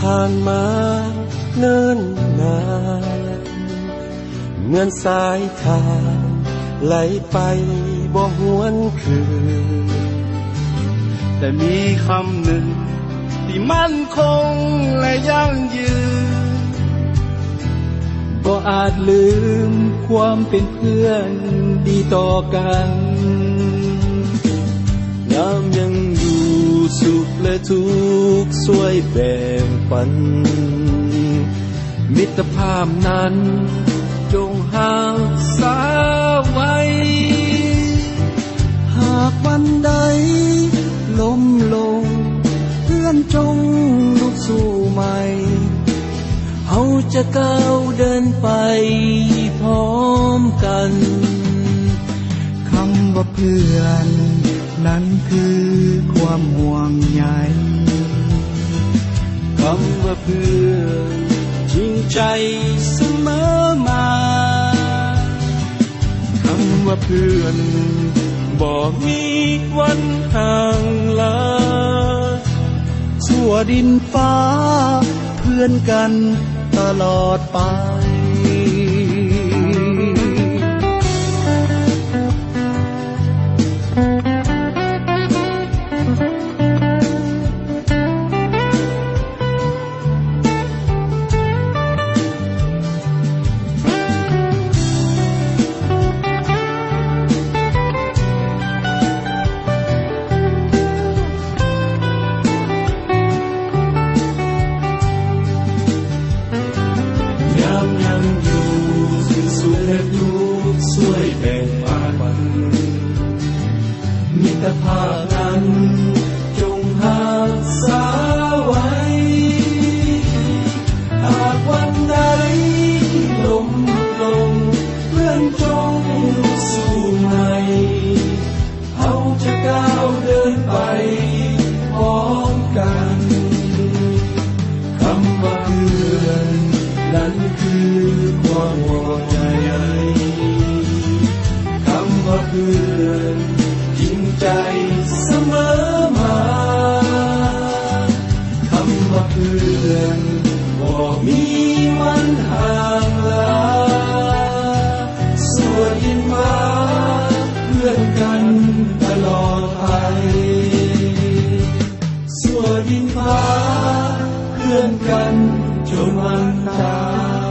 ผ่านมาเนิ่นนานเหมือนสายทานไหลไปบ่หวนคืนแต่มีคำหนึ่งที่มั่นคงและยั่งยืนบ่อาจลืมความเป็นเพื่อนดีต่อกันยามยังอยู่สุขและทุกข์ช่วยแบ่งปันมิตรภาพนั้นจงรักษาไว้หากวันใดล้มลงเพื่อนจงลุกสู้ใหม่เฮาจะก้าวเดินไปพร้อมกันคำว่าเพื่อนนั้นคือความห่วงใยคำว่าเพื่อนจริงใจเสมอมาคำว่าเพื่อนบ่มีวันห่างลาชั่วดินฟ้าเพื่อนกันตลอดไปช่วยแบ่งปันมิตรภาพนั้นจงรักษาไว้หากวันใดล้มลงเพื่อนจงสู้ใหม่เราจะก้าวเดินไปพร้อมกันคำว่าเพื่อนนั้นคือความห่วงใยเพื่อนจริงใจเสมอมาคำว่าเพื่อนบ่มีวันห่างลาส่วนดินฟ้าเพื่อนกันตลอดไปส่วนดินฟ้าเพื่อนกันจนวันตาย